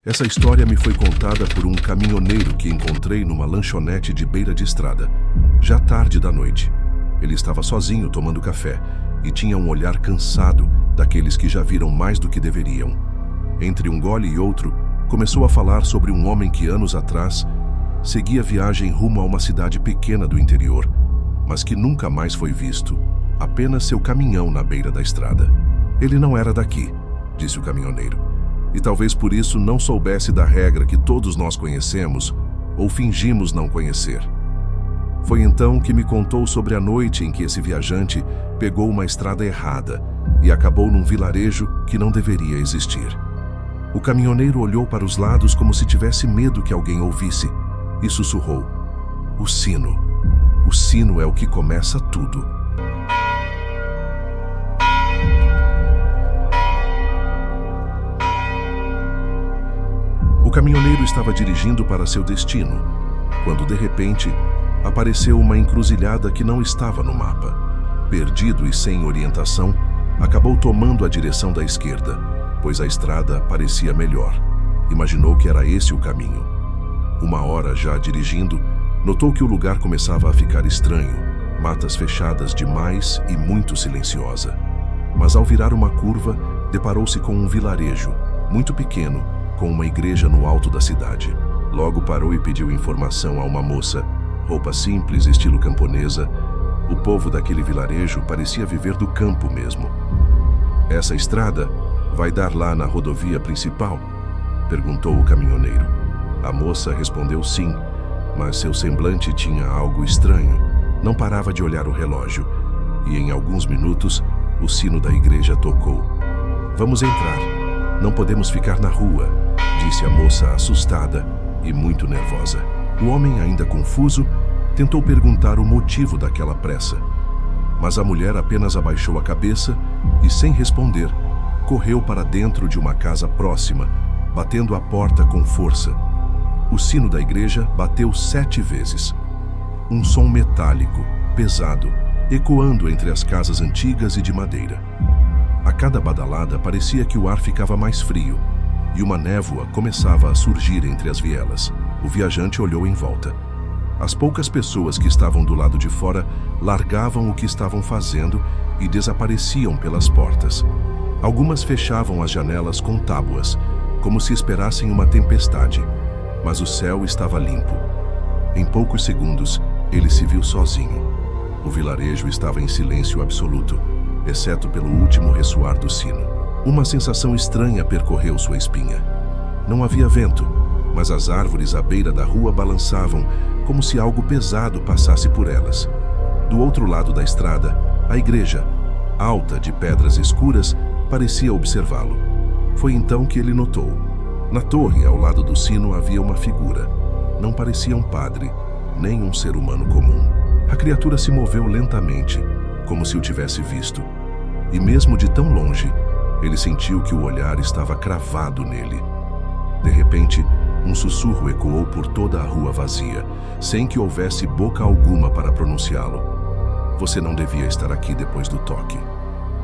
Essa história me foi contada por um caminhoneiro que encontrei numa lanchonete de beira de estrada, já tarde da noite. Ele estava sozinho tomando café e tinha um olhar cansado daqueles que já viram mais do que deveriam. Entre um gole e outro, começou a falar sobre um homem que anos atrás seguia viagem rumo a uma cidade pequena do interior, mas que nunca mais foi visto, apenas seu caminhão na beira da estrada. Ele não era daqui, disse o caminhoneiro, e talvez por isso não soubesse da regra que todos nós conhecemos ou fingimos não conhecer. Foi então que me contou sobre a noite em que esse viajante pegou uma estrada errada e acabou num vilarejo que não deveria existir. O caminhoneiro olhou para os lados como se tivesse medo que alguém ouvisse e sussurrou: "O sino. O sino é o que começa tudo." O caminhoneiro estava dirigindo para seu destino, quando de repente apareceu uma encruzilhada que não estava no mapa. Perdido e sem orientação, acabou tomando a direção da esquerda, pois a estrada parecia melhor. Imaginou que era esse o caminho. Uma hora já dirigindo, notou que o lugar começava a ficar estranho, matas fechadas demais e muito silenciosa. Mas ao virar uma curva, deparou-se com um vilarejo, muito pequeno, com uma igreja no alto da cidade. Logo parou e pediu informação a uma moça. Roupa simples, estilo camponesa. O povo daquele vilarejo parecia viver do campo mesmo. "Essa estrada vai dar lá na rodovia principal?" perguntou o caminhoneiro. A moça respondeu sim, mas seu semblante tinha algo estranho. Não parava de olhar o relógio, e em alguns minutos o sino da igreja tocou. "Vamos entrar. Não podemos ficar na rua", disse a moça assustada e muito nervosa. O homem, ainda confuso, tentou perguntar o motivo daquela pressa. Mas a mulher apenas abaixou a cabeça e, sem responder, correu para dentro de uma casa próxima, batendo a porta com força. O sino da igreja bateu 7 vezes. Um som metálico, pesado, ecoando entre as casas antigas e de madeira. A cada badalada parecia que o ar ficava mais frio e uma névoa começava a surgir entre as vielas. O viajante olhou em volta. As poucas pessoas que estavam do lado de fora largavam o que estavam fazendo e desapareciam pelas portas. Algumas fechavam as janelas com tábuas, como se esperassem uma tempestade, mas o céu estava limpo. Em poucos segundos, ele se viu sozinho. O vilarejo estava em silêncio absoluto, exceto pelo último ressoar do sino. Uma sensação estranha percorreu sua espinha. Não havia vento, mas as árvores à beira da rua balançavam como se algo pesado passasse por elas. Do outro lado da estrada, a igreja, alta de pedras escuras, parecia observá-lo. Foi então que ele notou. Na torre, ao lado do sino, havia uma figura. Não parecia um padre, nem um ser humano comum. A criatura se moveu lentamente, como se o tivesse visto. E mesmo de tão longe, ele sentiu que o olhar estava cravado nele. De repente, um sussurro ecoou por toda a rua vazia, sem que houvesse boca alguma para pronunciá-lo. "Você não devia estar aqui depois do toque."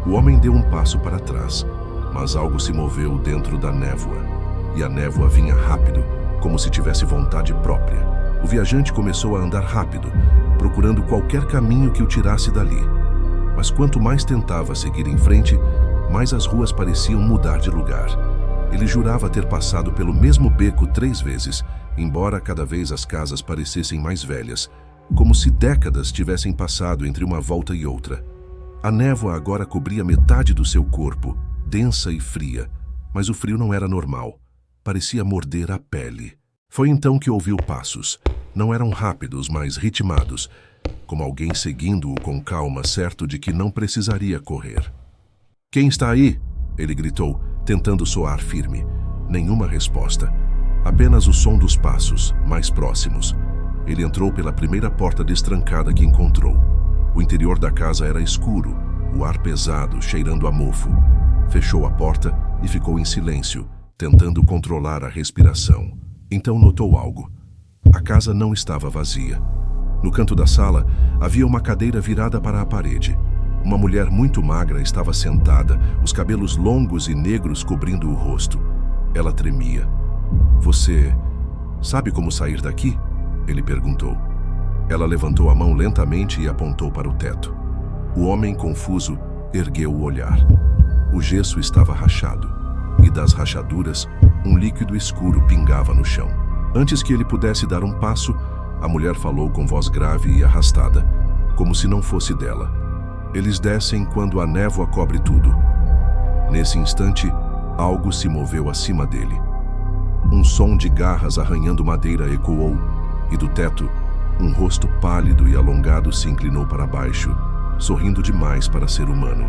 O homem deu um passo para trás, mas algo se moveu dentro da névoa, e a névoa vinha rápido, como se tivesse vontade própria. O viajante começou a andar rápido, procurando qualquer caminho que o tirasse dali. Mas quanto mais tentava seguir em frente, mais as ruas pareciam mudar de lugar. Ele jurava ter passado pelo mesmo beco 3 vezes, embora cada vez as casas parecessem mais velhas, como se décadas tivessem passado entre uma volta e outra. A névoa agora cobria metade do seu corpo, densa e fria, mas o frio não era normal. Parecia morder a pele. Foi então que ouviu passos. Não eram rápidos, mas ritmados, como alguém seguindo-o com calma, certo de que não precisaria correr. "Quem está aí?" ele gritou, tentando soar firme. Nenhuma resposta. Apenas o som dos passos, mais próximos. Ele entrou pela primeira porta destrancada que encontrou. O interior da casa era escuro, o ar pesado, cheirando a mofo. Fechou a porta e ficou em silêncio, tentando controlar a respiração. Então notou algo. A casa não estava vazia. No canto da sala, havia uma cadeira virada para a parede. Uma mulher muito magra estava sentada, os cabelos longos e negros cobrindo o rosto. Ela tremia. Você sabe como sair daqui? Ele perguntou. Ela levantou a mão lentamente e apontou para o teto. O homem, confuso, ergueu o olhar. O gesso estava rachado, e das rachaduras, um líquido escuro pingava no chão. Antes que ele pudesse dar um passo, a mulher falou com voz grave e arrastada, como se não fosse dela. Eles descem quando a névoa cobre tudo. Nesse instante, algo se moveu acima dele. Um som de garras arranhando madeira ecoou, e do teto, um rosto pálido e alongado se inclinou para baixo, sorrindo demais para ser humano.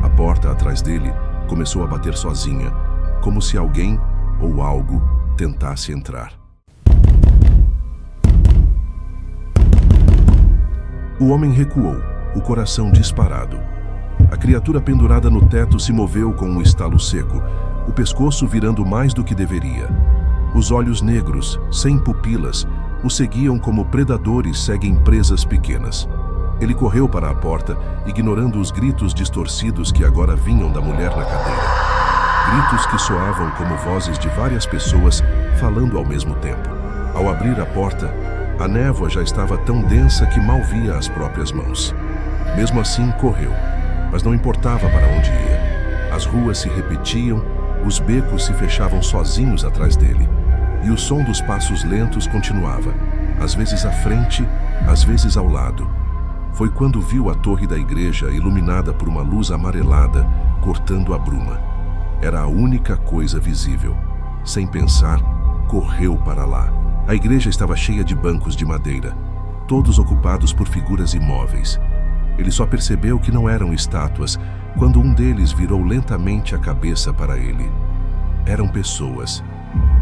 A porta atrás dele começou a bater sozinha, como se alguém ou algo tentasse entrar. O homem recuou, o coração disparado. A criatura pendurada no teto se moveu com um estalo seco, o pescoço virando mais do que deveria. Os olhos negros, sem pupilas, o seguiam como predadores seguem presas pequenas. Ele correu para a porta, ignorando os gritos distorcidos que agora vinham da mulher na cadeira. Gritos que soavam como vozes de várias pessoas falando ao mesmo tempo. Ao abrir a porta, a névoa já estava tão densa que mal via as próprias mãos. Mesmo assim, correu, mas não importava para onde ia. As ruas se repetiam, os becos se fechavam sozinhos atrás dele, e o som dos passos lentos continuava, às vezes à frente, às vezes ao lado. Foi quando viu a torre da igreja iluminada por uma luz amarelada, cortando a bruma. Era a única coisa visível. Sem pensar, correu para lá. A igreja estava cheia de bancos de madeira, todos ocupados por figuras imóveis. Ele só percebeu que não eram estátuas quando um deles virou lentamente a cabeça para ele. Eram pessoas,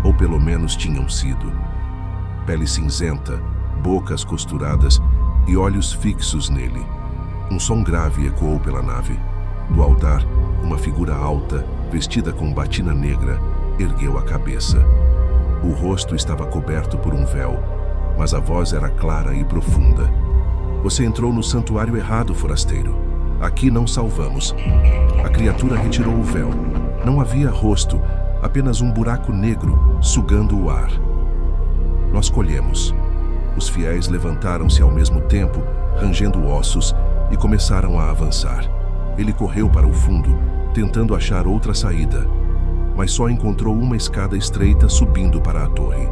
ou pelo menos tinham sido. Pele cinzenta, bocas costuradas e olhos fixos nele. Um som grave ecoou pela nave. Do altar, uma figura alta, vestida com batina negra, ergueu a cabeça. O rosto estava coberto por um véu, mas a voz era clara e profunda. Você entrou no santuário errado, forasteiro. Aqui não salvamos. A criatura retirou o véu. Não havia rosto, apenas um buraco negro sugando o ar. Nós colhemos. Os fiéis levantaram-se ao mesmo tempo, rangendo ossos, e começaram a avançar. Ele correu para o fundo, tentando achar outra saída, mas só encontrou uma escada estreita subindo para a torre.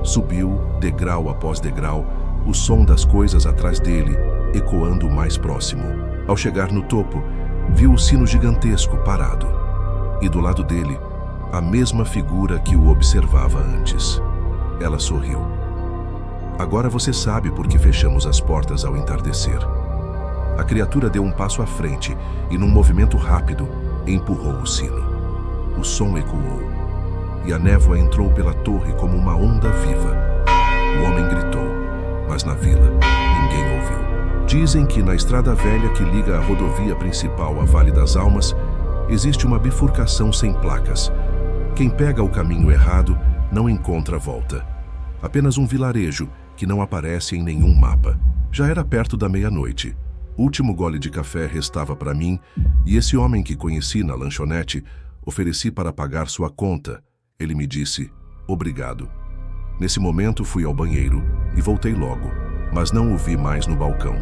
Subiu, degrau após degrau, o som das coisas atrás dele, ecoando mais próximo. Ao chegar no topo, viu o sino gigantesco parado. E do lado dele, a mesma figura que o observava antes. Ela sorriu. Agora você sabe por que fechamos as portas ao entardecer. A criatura deu um passo à frente e, num movimento rápido, empurrou o sino. O som ecoou, e a névoa entrou pela torre como uma onda viva. O homem gritou, mas na vila, ninguém ouviu. Dizem que na estrada velha que liga a rodovia principal a Vale das Almas, existe uma bifurcação sem placas. Quem pega o caminho errado não encontra volta. Apenas um vilarejo que não aparece em nenhum mapa. Já era perto da meia-noite. O último gole de café restava para mim, e esse homem que conheci na lanchonete ofereci para pagar sua conta. Ele me disse, obrigado. Nesse momento fui ao banheiro e voltei logo, mas não o vi mais no balcão.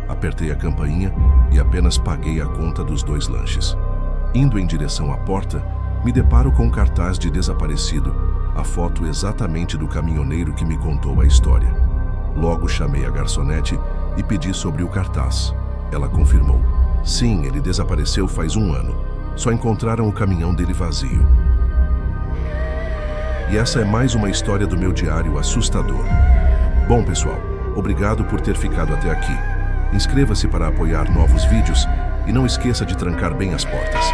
Apertei a campainha e apenas paguei a conta dos 2 lanches. Indo em direção à porta, me deparo com um cartaz de desaparecido, a foto exatamente do caminhoneiro que me contou a história. Logo chamei a garçonete e pedi sobre o cartaz. Ela confirmou. Sim, ele desapareceu faz 1 ano. Só encontraram o caminhão dele vazio. E essa é mais uma história do meu diário assustador. Bom, pessoal, obrigado por ter ficado até aqui. Inscreva-se para apoiar novos vídeos e não esqueça de trancar bem as portas.